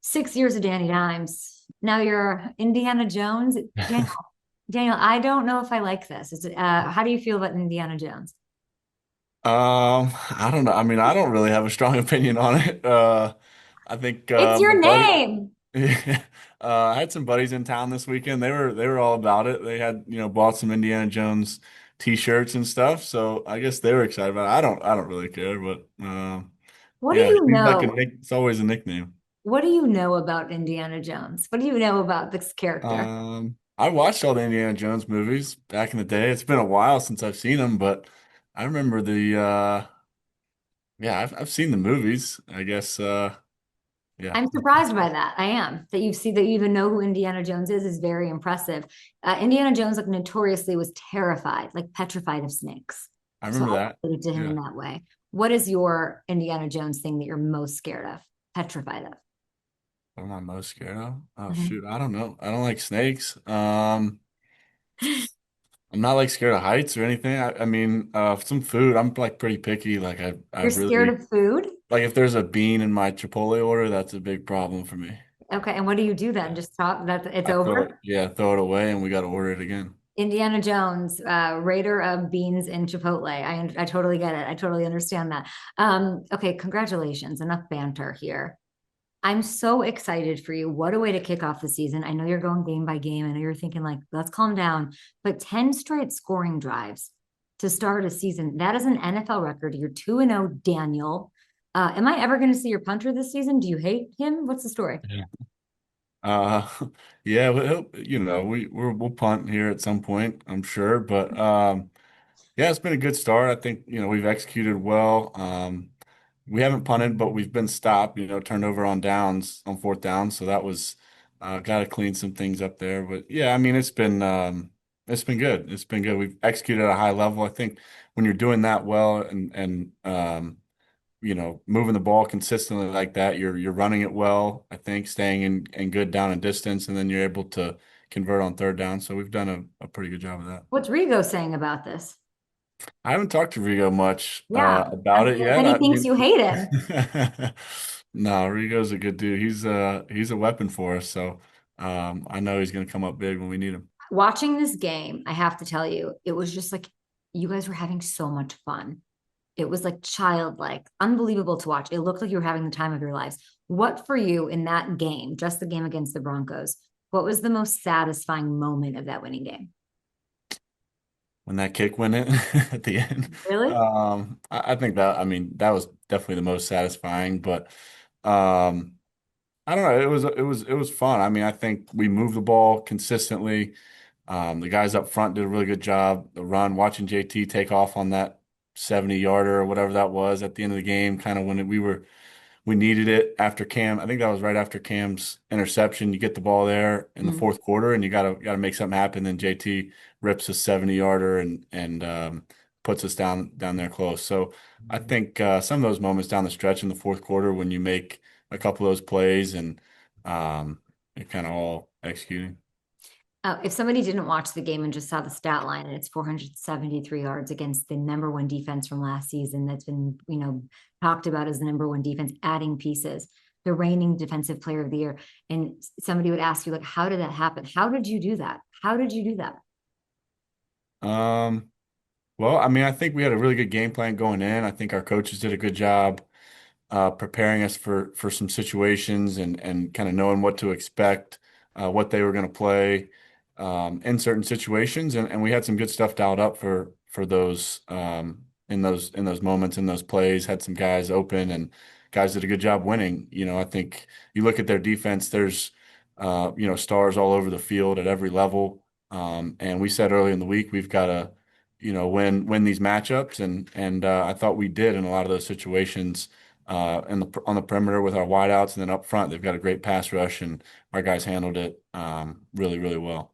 6 years of Danny Dimes. Now you're Indiana Jones. Daniel, I don't know if I like this. How do you feel about Indiana Jones? I don't know. I mean, I don't really have a strong opinion on it. I think It's my your buddy, name. I had some buddies in town this weekend. They were all about it. They had, bought some Indiana Jones t-shirts and stuff. So I guess they were excited about it. I don't really care, but What do yeah, it you seems like a know? nick. It's always a nickname. What do you know about Indiana Jones? What do you know about this character? I watched all the Indiana Jones movies back in the day. It's been a while since I've seen them, but I remember yeah, I've seen the movies. I guess yeah. I'm surprised by that. I am. That you even know who Indiana Jones is very impressive. Indiana Jones, like notoriously, was terrified, like petrified of snakes. I So remember I that. relate to him Yeah. in that way. What is your Indiana Jones thing that you're most scared of, petrified of? What am I most scared of? Oh Mhm. shoot, I don't know. I don't like snakes. I'm not like scared of heights or anything. I mean, some food, I'm like pretty picky. Like I You're scared really of food? like if there's a bean in my Chipotle order, that's a big problem for me. Okay, and what do you do then? Yeah. Just stop that it's I throw it, over? yeah, throw it away and we got to order it again. Indiana Jones, raider of beans in Chipotle. I totally get it. I totally understand that. Okay, congratulations. Enough banter here. I'm so excited for you. What a way to kick off the season. I know you're going game by game. I know you're thinking like, let's calm down, but 10 straight scoring drives to start a season. That is an NFL record. You're 2-0, Daniel. Am I ever going to see your punter this season? Do you hate him? What's the story? Yeah. Uh, yeah, we'll punt here at some point, I'm sure, but yeah, it's been a good start. I think, we've executed well. We haven't punted, but we've been stopped, turned over on downs, on fourth down. So that was got to clean some things up there. But yeah, I mean, it's been good. It's been good. We've executed at a high level. I think when you're doing that well and moving the ball consistently like that, you're running it well, I think, staying in good down and distance, and then you're able to convert on third down. So we've done a pretty good job of that. What's Rigo saying about this? I haven't talked to Rigo much Yeah. about it Then yet. he I thinks mean, you hate him. no, Rigo's a good dude. He's a weapon for us. So I know he's going to come up big when we need him. Watching this game, I have to tell you, it was just like you guys were having so much fun. It was like childlike, unbelievable to watch. It looked like you were having the time of your lives. What for you in that game, just the game against the Broncos, what was the most satisfying moment of that winning game? When that kick went in at the end, Really? I think that I mean that was definitely the most satisfying. But um, I don't know. It was fun. I mean, I think we moved the ball consistently. The guys up front did a really good job. The run, watching JT take off on that 70-yarder or whatever that was at the end of the game, kind of when we needed it after Cam. I think that was right after Cam's interception. You get the ball there in the Mhm. fourth quarter, and you gotta make something happen. Then JT rips a 70-yarder and puts us down there close. So I think some of those moments down the stretch in the fourth quarter when you make a couple of those plays and it kind of all executing. If somebody didn't watch the game and just saw the stat line, and it's 473 yards against the number one defense from last season that's been, talked about as the number one defense, adding pieces, the reigning defensive player of the year. And somebody would ask you, like, how did that happen? How did you do that? How did you do that? Um, well, I mean, I think we had a really good game plan going in. I think our coaches did a good job preparing us for some situations and kind of knowing what to expect, what they were going to play in certain situations, and we had some good stuff dialed up for those in those moments in those plays. Had some guys open and guys did a good job winning. I think you look at their defense. There's stars all over the field at every level, and we said early in the week we've got to win these matchups, and I thought we did in a lot of those situations on the perimeter with our wideouts, and then up front they've got a great pass rush, and our guys handled it really, really well.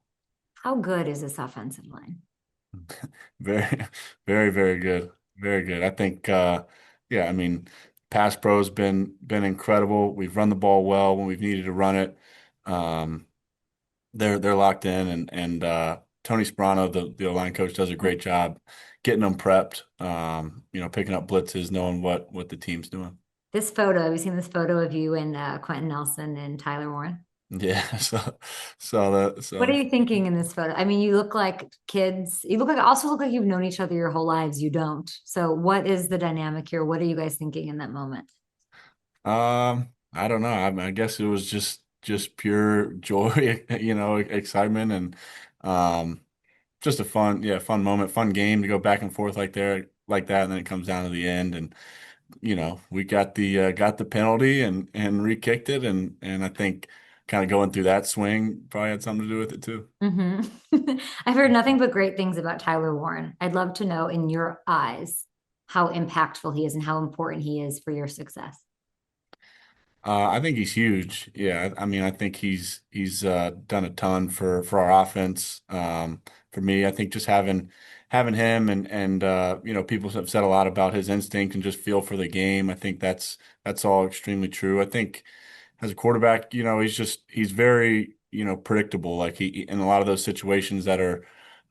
How good is this offensive line? Very, very, very good, very good. I think, yeah, I mean, pass pro's been incredible. We've run the ball well when we've needed to run it. Um, they're locked in, and Tony Sperano, the O-line coach, does a great job getting them prepped. Picking up blitzes, knowing what the team's doing. This photo, have you seen this photo of you and Quentin Nelson and Tyler Warren? Yeah, so that What are so you thinking in this photo? I mean, you look like kids. You also look like you've known each other your whole lives. You don't. So what is the dynamic here? What are you guys thinking in that moment? I don't know. I guess it was just pure joy, excitement and um just a fun moment, fun game to go back and forth like that, and then it comes down to the end, and we got the penalty and re-kicked it, and I think kind of going through that swing probably had something to do with it too. Hmm. I've heard nothing but great things about Tyler Warren. I'd love to know in your eyes how impactful he is and how important he is for your success. I think he's huge. Yeah, I mean, I think he's done a ton for our offense. For me, I think just having him and people have said a lot about his instinct and just feel for the game. I think that's all extremely true. I think as a quarterback, he's very predictable. Like he in a lot of those situations that are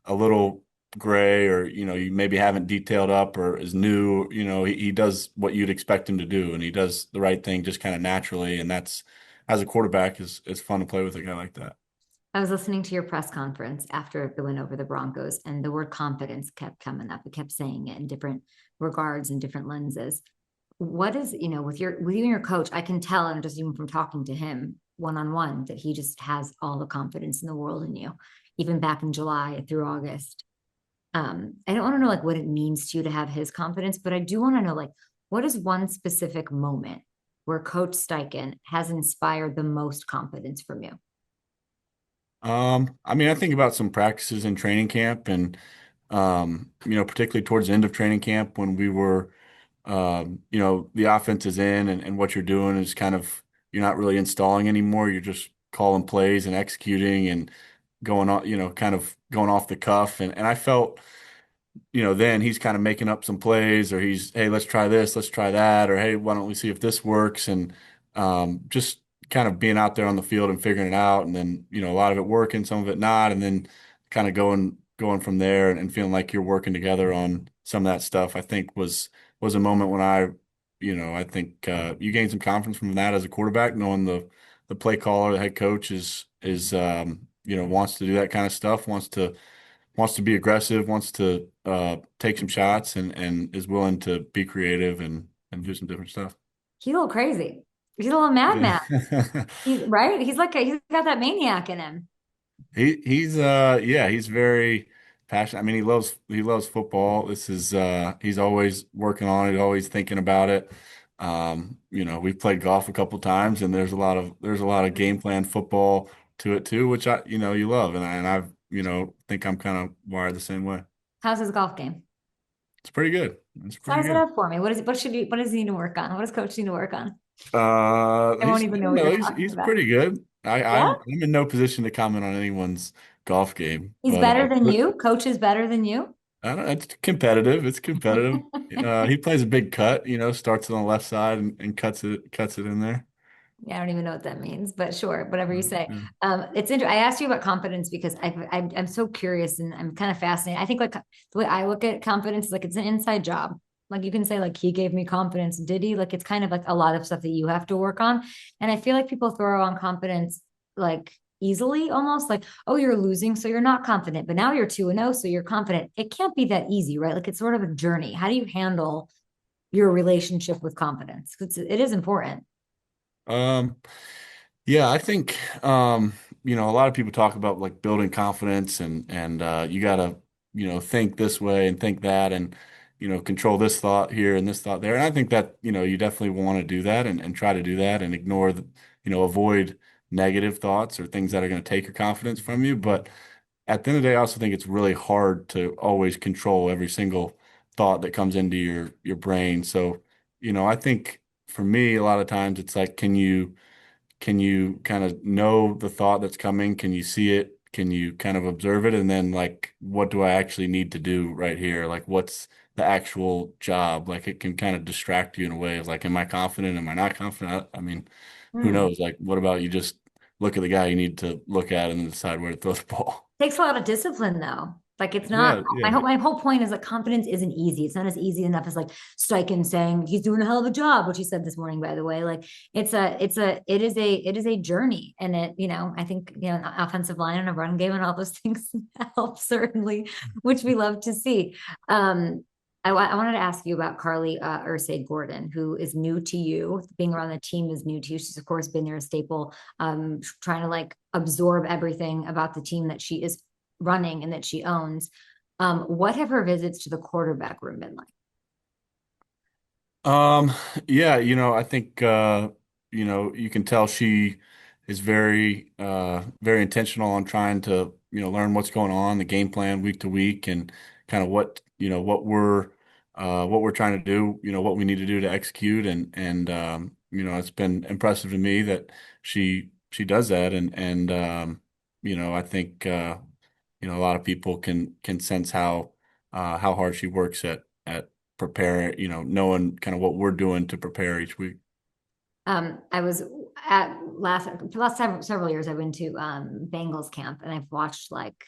a little gray or you maybe haven't detailed up or is new, he does what you'd expect him to do, and he does the right thing just kind of naturally, and that's as a quarterback is it's fun to play with a guy like that. I was listening to your press conference after the win over the Broncos, and the word confidence kept coming up. It kept saying it in different regards and different lenses. What is, with you and your coach, I can tell, and just even from talking to him one on one, that he just has all the confidence in the world in you, even back in July through August. I don't want to know like what it means to you to have his confidence, but I do want to know like what is one specific moment where Coach Steichen has inspired the most confidence from you? I mean, I think about some practices in training camp and particularly towards the end of training camp when we were the offense is in and what you're doing is kind of you're not really installing anymore. You're just calling plays and executing and going on, kind of going off the cuff. And I felt then he's kind of making up some plays or hey, let's try this, let's try that, or hey, why don't we see if this works? And just kind of being out there on the field and figuring it out. And then, a lot of it working, some of it not, and then kind of going from there and feeling like you're working together on some of that stuff, I think was a moment when I think you gain some confidence from that as a quarterback, knowing the play caller, the head coach is wants to do that kind of stuff, wants to be aggressive, wants to take some shots and is willing to be creative and do some different stuff. He's a little crazy. He's a little madman. Yeah. He's right. He's got that maniac in him. He's very passionate. I mean, he loves football. He's always working on it, always thinking about it. We've played golf a couple times and there's a lot of game plan football to it too, which you love, and I've think I'm kind of wired the same way. How's his golf game? It's pretty good. It's pretty Size it good. up for me. What does he need to work on? What does coach need to work on? I won't He's even I know don't what know. you're He's talking he's about. pretty good. I, Yeah. I'm in no position to comment on anyone's golf game, He's better than you. Coach is better than you. I don't. It's competitive. It's competitive. He plays a big cut. Starts on the left side and cuts it in there. Yeah, I don't even know what that means, but sure, whatever you say. Yeah. It's interesting. I asked you about confidence because I'm so curious and I'm kind of fascinated. I think like the way I look at confidence is like it's an inside job. Like you can say like he gave me confidence. Did he? Like it's kind of like a lot of stuff that you have to work on. And I feel like people throw on confidence like easily, almost like, oh, you're losing, so you're not confident. But now you're 2-0, so you're confident. It can't be that easy, right? Like it's sort of a journey. How do you handle your relationship with confidence? Because it is important. Um, yeah, I think a lot of people talk about like building confidence and you gotta, think this way and think that and control this thought here and this thought there. And I think that, you definitely want to do that and try to do that and ignore avoid negative thoughts or things that are going to take your confidence from you. But at the end of the day, I also think it's really hard to always control every single thought that comes into your brain. So, I think for me, a lot of times it's like, can you kind of know the thought that's coming? Can you see it? Can you kind of observe it? And then like, what do I actually need to do right here? Like, what's the actual job? Like, it can kind of distract you in a way of like, am I confident? Am I not confident? I mean, who Hmm. knows? Like, what about you just look at the guy you need to look at and then decide where to throw the ball? Takes a lot of discipline though. Like it's not Yeah, yeah. my whole point is that confidence isn't easy. It's not as easy enough as like Steichen saying he's doing a hell of a job, which he said this morning, by the way. Like it is a journey. And it, I think, an offensive line and a run game and all those things help certainly, which we love to see. I wanted to ask you about CARLIE IRSAY-GORDON, who is new to you. Being around the team is new to you. She's of course been there a staple, trying to like absorb everything about the team that she is running and that she owns. What have her visits to the quarterback room been like? Um, yeah, I think you can tell she is very intentional on trying to, learn what's going on, the game plan week to week and kind of what we're trying to do, what we need to do to execute and it's been impressive to me that she does that and I think a lot of people can sense how hard she works at prepare, knowing kind of what we're doing to prepare each week. I was at last several years. I went to Bengals camp, and I've watched like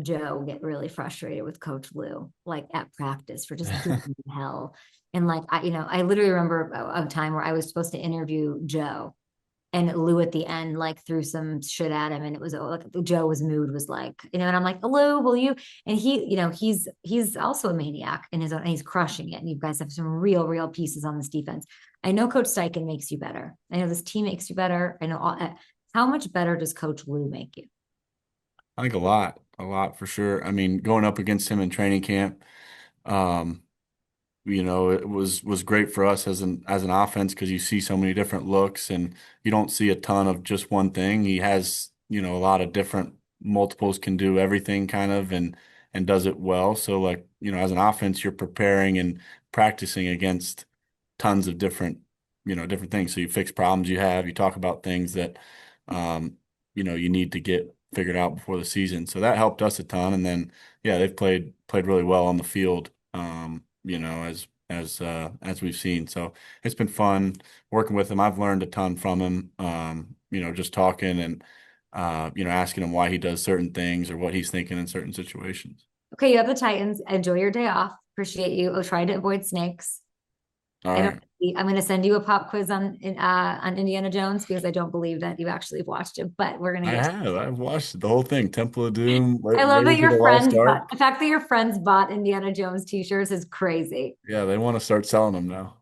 Joe get really frustrated with Coach Lou, like at practice for just giving him hell. And like I literally remember a time where I was supposed to interview Joe, and Lou at the end like threw some shit at him, and it was like Joe's mood was like, and I'm like, Lou, will you? And he's also a maniac in his own, and he's crushing it. And you guys have some real pieces on this defense. I know Coach Steichen makes you better. I know this team makes you better. I know how much better does Coach Lou make you? I think a lot for sure. I mean, going up against him in training camp, um, it was great for us as an offense because you see so many different looks and you don't see a ton of just one thing. He has, a lot of different multiples, can do everything kind of and does it well. So like, as an offense, you're preparing and practicing against tons of different things. So you fix problems you have, you talk about things that um, you need to get figured out before the season. So that helped us a ton. And then yeah, they've played really well on the field. As we've seen. So it's been fun working with him. I've learned a ton from him. Just talking and asking him why he does certain things or what he's thinking in certain situations. Okay, you have the Titans. Enjoy your day off. Appreciate you. I'll try to avoid snakes. All I don't. right. I'm going to send you a pop quiz on Indiana Jones because I don't believe that you actually have watched it. But we're going to I get. have. I've watched the whole thing. Temple of Doom, I love that Raiders of the your Lost friends bought Ark. the fact that your friends bought Indiana Jones t-shirts is crazy. Yeah, they want to start selling them now.